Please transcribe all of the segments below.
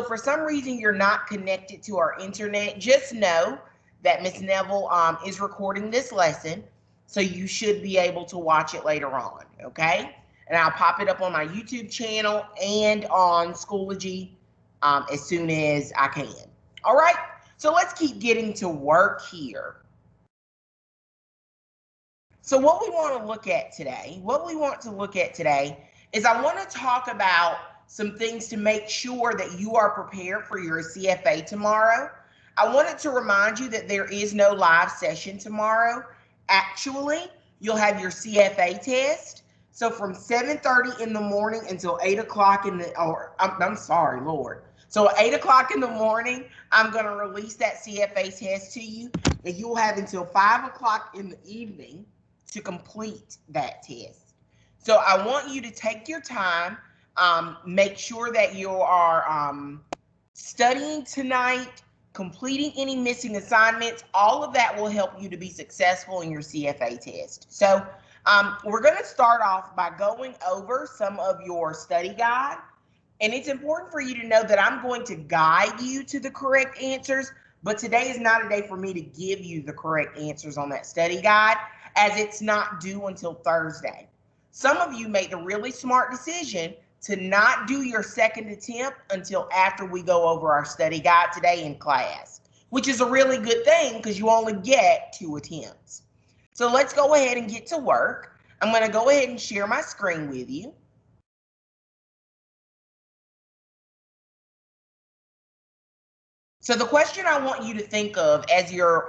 if for some reason you're not connected to our internet, just know that Miss Neville is recording this lesson, so you should be able to watch it later on, okay? And I'll pop it up on my YouTube channel and on Schoology as soon as I can. All right, so let's keep getting to work here. So what we want to look at today, is I want to talk about some things to make sure that you are prepared for your CFA tomorrow. I wanted to remind you that there is no live session tomorrow. Actually, you'll have your CFA test. So from 7:30 in the morning until 8 o'clock in the, or I'm sorry, Lord. So at 8 o'clock in the morning, I'm going to release that CFA test to you, and you'll have until 5 o'clock in the evening to complete that test. So I want you to take your time, make sure that you are studying tonight, completing any missing assignments. All of that will help you to be successful in your CFA test. So we're going to start off by going over some of your study guide. And it's important for you to know that I'm going to guide you to the correct answers, but today is not a day for me to give you the correct answers on that study guide, as it's not due until Thursday. Some of you made the really smart decision to not do your second attempt until after we go over our study guide today in class, which is a really good thing because you only get 2 attempts. So let's go ahead and get to work. I'm going to go ahead and share my screen with you. So the question I want you to think of as you're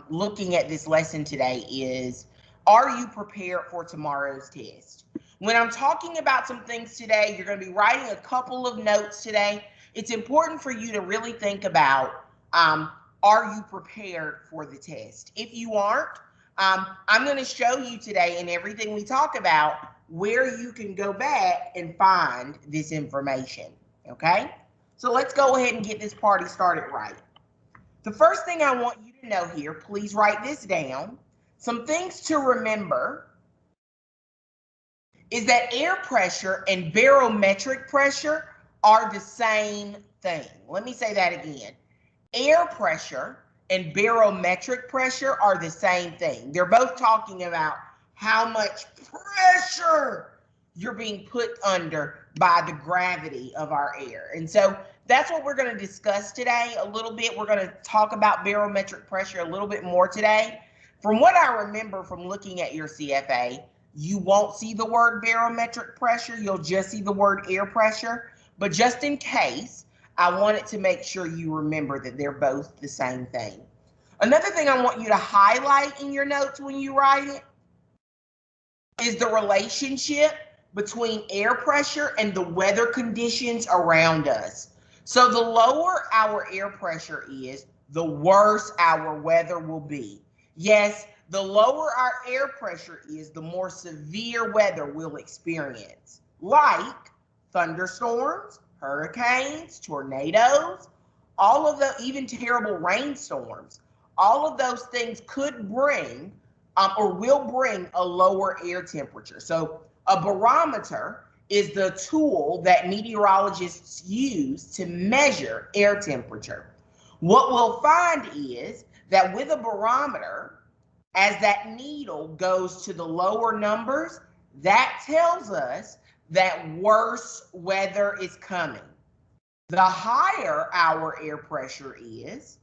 looking at this lesson today is, are you prepared for tomorrow's test? When I'm talking about some things today, you're going to be writing a couple of notes today. It's important for you to really think about, are you prepared for the test? If you aren't, I'm going to show you today in everything we talk about where you can go back and find this information, okay? So let's go ahead and get this party started right. The first thing I want you to know here, please write this down. Some things to remember is that air pressure and barometric pressure are the same thing. Let me say that again. Air pressure and barometric pressure are the same thing. They're both talking about how much pressure you're being put under by the gravity of our air. And so that's what we're going to discuss today a little bit. We're going to talk about barometric pressure a little bit more today. From what I remember from looking at your CFA, you won't see the word barometric pressure. You'll just see the word air pressure. But just in case, I wanted to make sure you remember that they're both the same thing. Another thing I want you to highlight in your notes when you write it is the relationship between air pressure and the weather conditions around us. So the lower our air pressure is, the worse our weather will be. Yes, the lower our air pressure is, the more severe weather we'll experience, like thunderstorms, hurricanes, tornadoes, all of the, even terrible rainstorms. All of those things could bring or will bring a lower air temperature. So a barometer is the tool that meteorologists use to measure air temperature. What we'll find is that with a barometer, as that needle goes to the lower numbers, that tells us that worse weather is coming. The higher our air pressure is,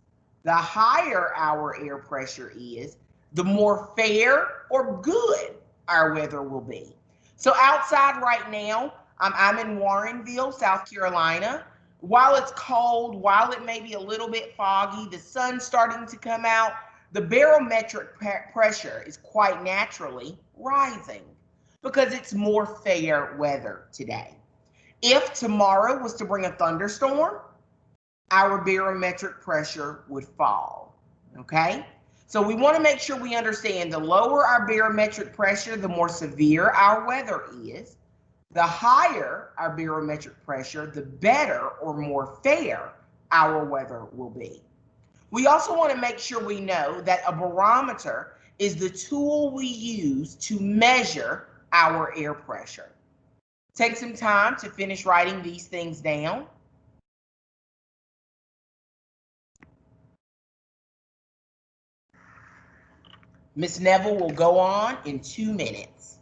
the more fair or good our weather will be. So outside right now, I'm in Warrenville, South Carolina. While it's cold, while it may be a little bit foggy, the sun's starting to come out, the barometric pressure is quite naturally rising because it's more fair weather today. If tomorrow was to bring a thunderstorm, our barometric pressure would fall, okay? So we want to make sure we understand the lower our barometric pressure, the more severe our weather is. The higher our barometric pressure, the better or more fair our weather will be. We also want to make sure we know that a barometer is the tool we use to measure our air pressure. Take some time to finish writing these things down. Ms. Neville will go on in 2 minutes.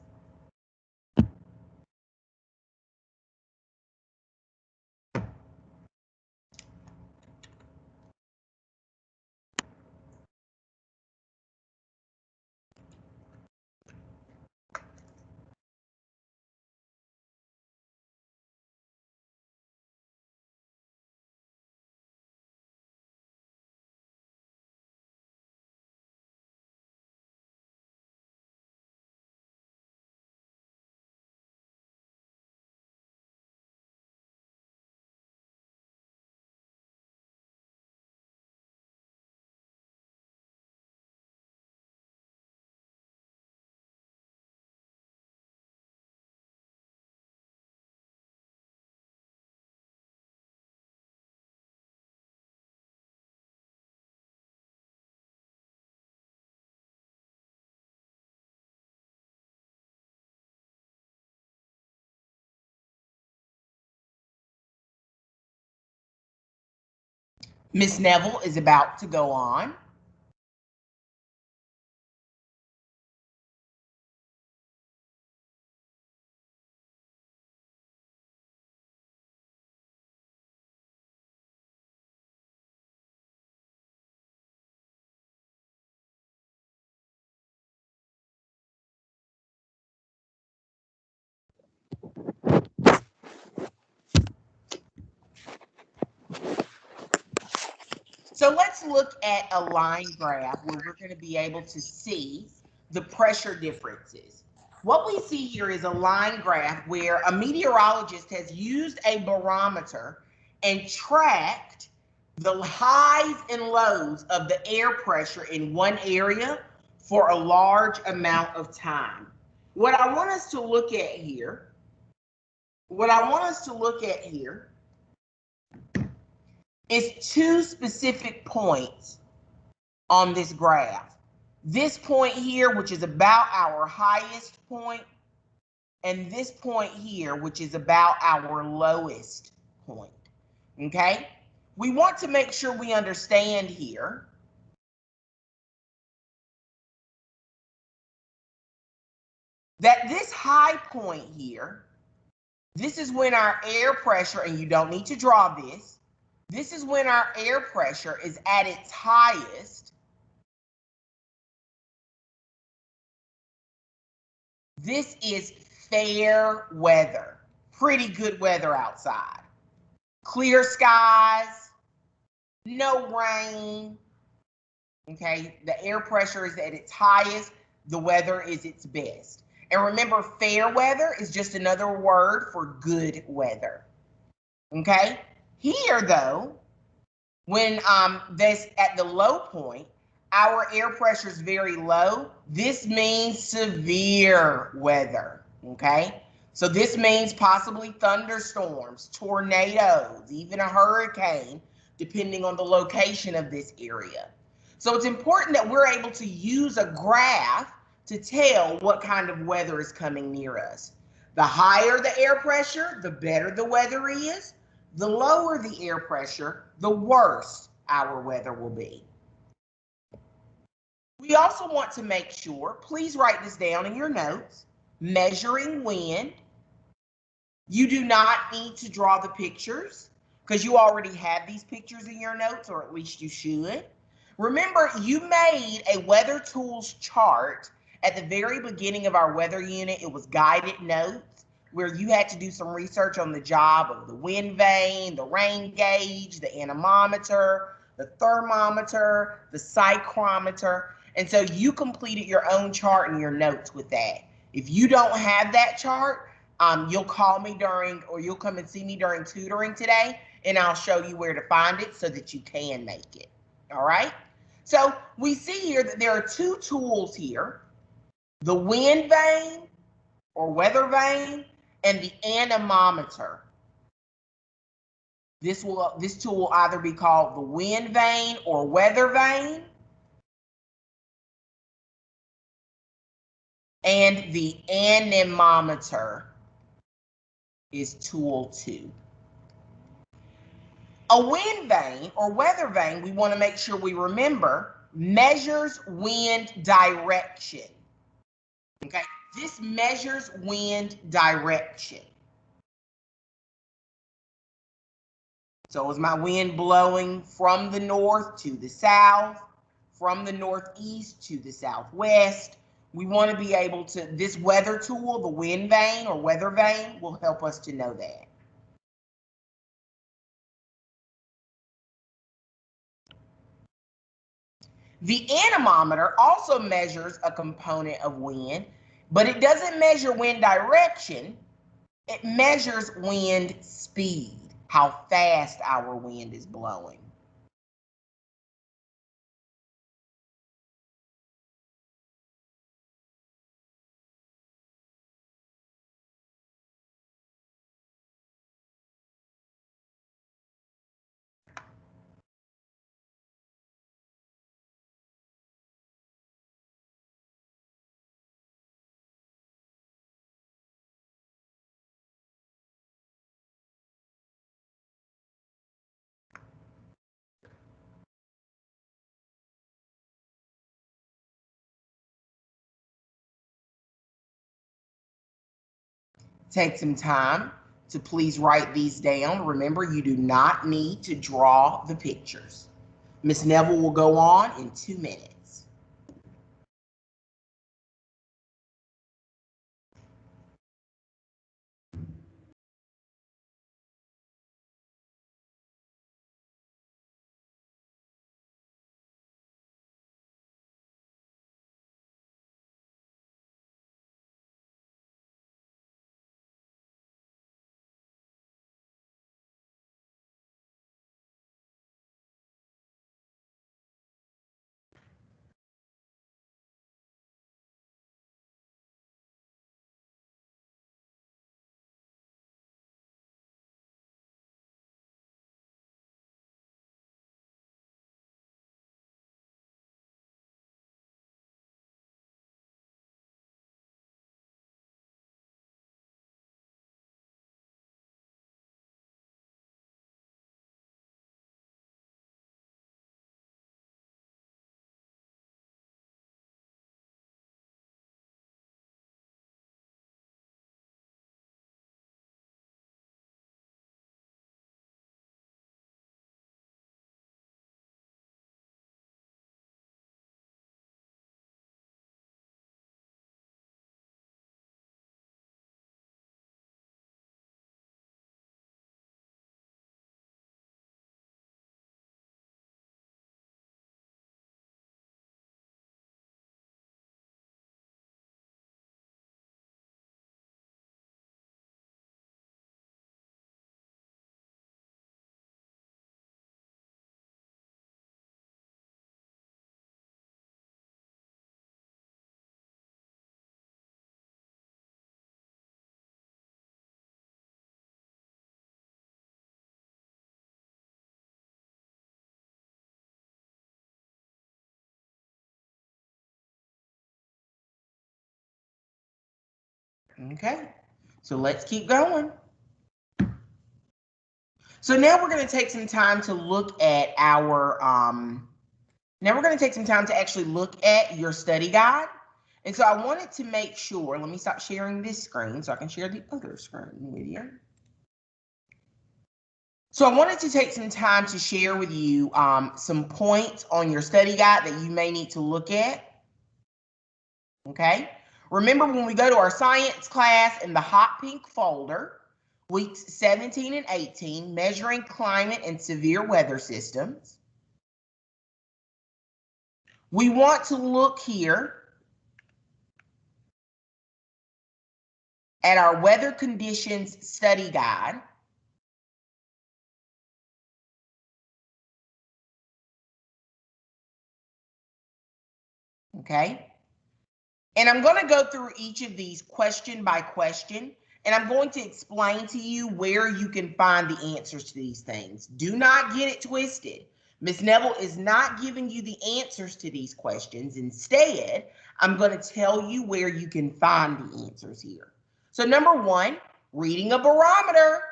Ms. Neville is about to go on. So let's look at a line graph where we're going to be able to see the pressure differences. What we see here is a line graph where a meteorologist has used a barometer and tracked the highs and lows of the air pressure in one area for a large amount of time. What I want us to look at here, is two specific points on this graph. This point here, which is about our highest point, and this point here, which is about our lowest point, okay? We want to make sure we understand here that this high point here, this is when our air pressure, and you don't need to draw this, this is when our air pressure is at its highest. This is fair weather, pretty good weather outside. Clear skies, no rain, okay? The air pressure is at its highest, the weather is its best. And remember, fair weather is just another word for good weather, okay? Here though, when that's at the low point, our air pressure is very low. This means severe weather, okay? So this means possibly thunderstorms, tornadoes, even a hurricane, depending on the location of this area. So it's important that we're able to use a graph to tell what kind of weather is coming near us. The higher the air pressure, the better the weather is. The lower the air pressure, the worse our weather will be. We also want to make sure, please write this down in your notes, measuring wind. You do not need to draw the pictures because you already have these pictures in your notes, or at least you should. Remember, you made a weather tools chart at the very beginning of our weather unit. It was guided notes where you had to do some research on the job of the wind vane, the rain gauge, the anemometer, the thermometer, the psychrometer. And so you completed your own chart and your notes with that. If you don't have that chart, you'll call me or you'll come and see me during tutoring today, and I'll show you where to find it so that you can make it. All right. So we see here that there are two tools here, the wind vane or weather vane and the anemometer. This tool will either be called the wind vane or weather vane. And the anemometer is tool 2. A wind vane or weather vane, we want to make sure we remember, measures wind direction. Okay, this measures wind direction. So is my wind blowing from the north to the south, from the northeast to the southwest? We want to be able to, this weather tool, the wind vane or weather vane, will help us to know that. The anemometer also measures a component of wind, but it doesn't measure wind direction. It measures wind speed, how fast our wind is blowing. Take some time to please write these down. Remember, you do not need to draw the pictures. Miss Neville will go on in 2 minutes. Okay, so let's keep going. So now we're going to take some time to look at our, now we're going to take some time to actually look at your study guide. And so I wanted to make sure, let me stop sharing this screen so I can share the other screen with you. So I wanted to take some time to share with you some points on your study guide that you may need to look at. Okay. Remember when we go to our science class in the hot pink folder, weeks 17 and 18, measuring climate and severe weather systems. We want to look here at our weather conditions study guide. Okay. And I'm going to go through each of these question by question, and I'm going to explain to you where you can find the answers to these things. Do not get it twisted. Miss Neville is not giving you the answers to these questions. Instead, I'm going to tell you where you can find the answers here. So number one, reading a barometer.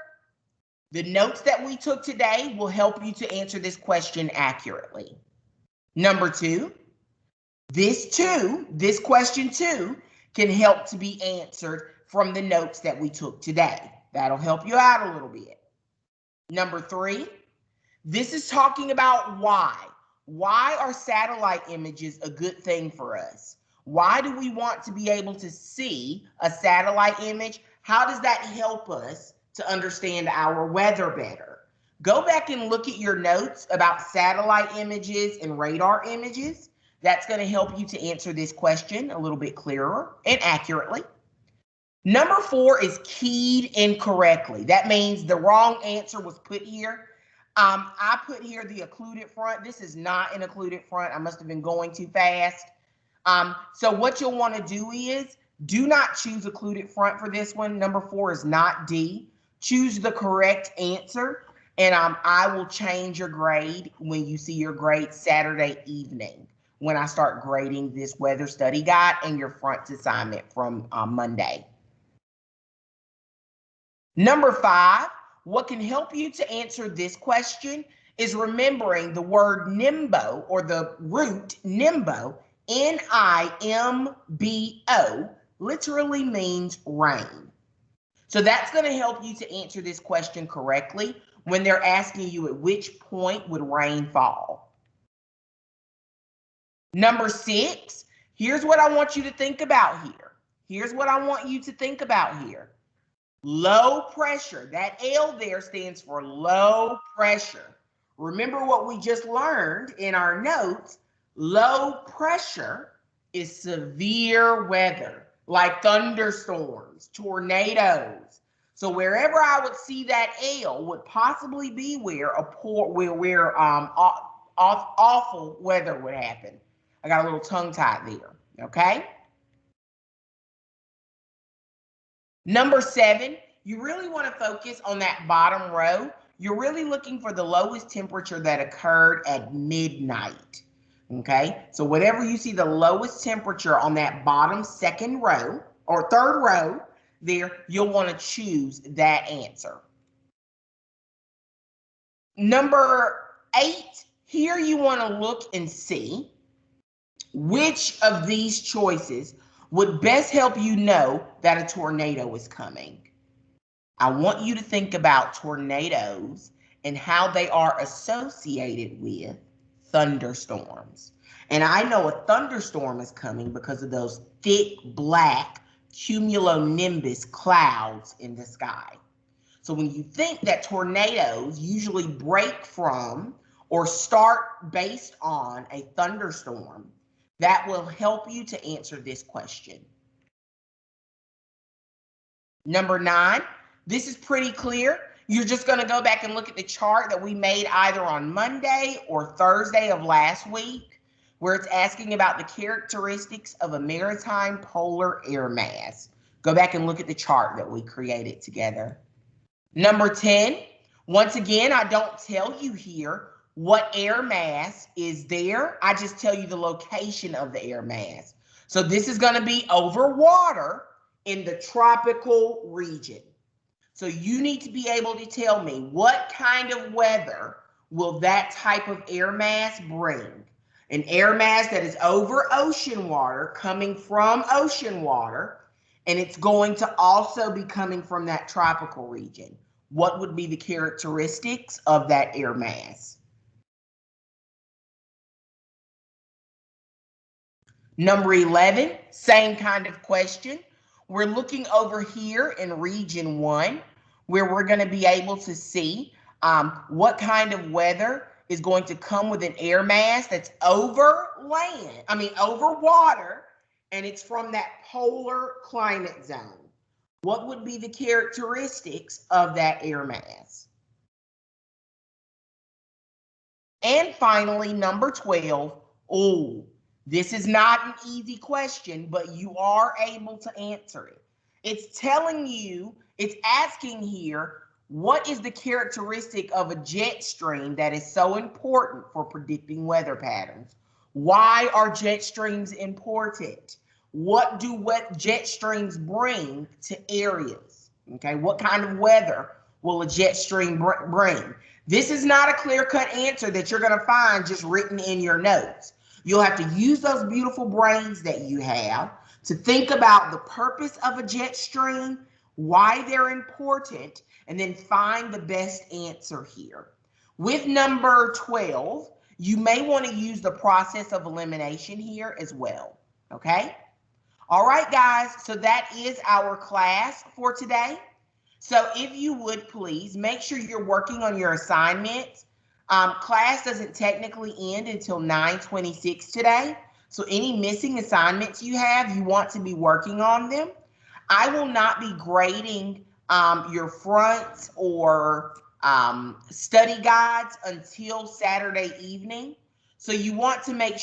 The notes that we took today will help you to answer this question accurately. Number 2, this question too, can help to be answered from the notes that we took today. That'll help you out a little bit. Number 3, this is talking about why. Why are satellite images a good thing for us? Why do we want to be able to see a satellite image? How does that help us to understand our weather better? Go back and look at your notes about satellite images and radar images. That's going to help you to answer this question a little bit clearer and accurately. Number 4 is keyed incorrectly. That means the wrong answer was put here. I put here the occluded front. This is not an occluded front. I must have been going too fast. So what you'll want to do is, do not choose occluded front for this one. Number 4 is not D. Choose the correct answer, and I will change your grade when you see your grade Saturday evening, when I start grading this weather study guide and your front assignment from Monday. Number 5, what can help you to answer this question is remembering the word nimbo, or the root nimbo, N-I-M-B-O, literally means rain. So that's going to help you to answer this question correctly when they're asking you at which point would rain fall. Number 6, here's what I want you to think about here. Here's what I want you to think about here. Low pressure. That L there stands for low pressure. Remember what we just learned in our notes. Low pressure is severe weather, like thunderstorms, tornadoes. So wherever I would see that L would possibly be where awful weather would happen. I got a little tongue tied there, okay? Number 7, you really want to focus on that bottom row. You're really looking for the lowest temperature that occurred at midnight. Okay, so whatever you see the lowest temperature on that bottom second row or third row there, you'll want to choose that answer. Number 8, here you want to look and see which of these choices would best help you know that a tornado is coming. I want you to think about tornadoes and how they are associated with thunderstorms. And I know a thunderstorm is coming because of those thick black cumulonimbus clouds in the sky. So when you think that tornadoes usually break from or start based on a thunderstorm, that will help you to answer this question. Number 9, this is pretty clear. You're just going to go back and look at the chart that we made either on Monday or Thursday of last week, where it's asking about the characteristics of a maritime polar air mass. Go back and look at the chart that we created together. Number 10, once again, I don't tell you here what air mass is there. I just tell you the location of the air mass. So this is going to be over water in the tropical region. So you need to be able to tell me what kind of weather will that type of air mass bring. An air mass that is over ocean water, coming from ocean water, and it's going to also be coming from that tropical region. What would be the characteristics of that air mass? Number 11, same kind of question. We're looking over here in region 1, where we're going to be able to see what kind of weather is going to come with an air mass that's over water, and it's from that polar climate zone. What would be the characteristics of that air mass? And finally, number 12, this is not an easy question, but you are able to answer it. It's telling you, it's asking here, what is the characteristic of a jet stream that is so important for predicting weather patterns? Why are jet streams important? What do jet streams bring to areas? Okay, what kind of weather will a jet stream bring? This is not a clear-cut answer that you're going to find just written in your notes. You'll have to use those beautiful brains that you have to think about the purpose of a jet stream, why they're important, and then find the best answer here. With number 12, you may want to use the process of elimination here as well, okay? All right, guys, so that is our class for today. So if you would please make sure you're working on your assignments. Class doesn't technically end until 9:26 today. So any missing assignments you have, you want to be working on them. I will not be grading your front or study guides until Saturday evening. So you want to make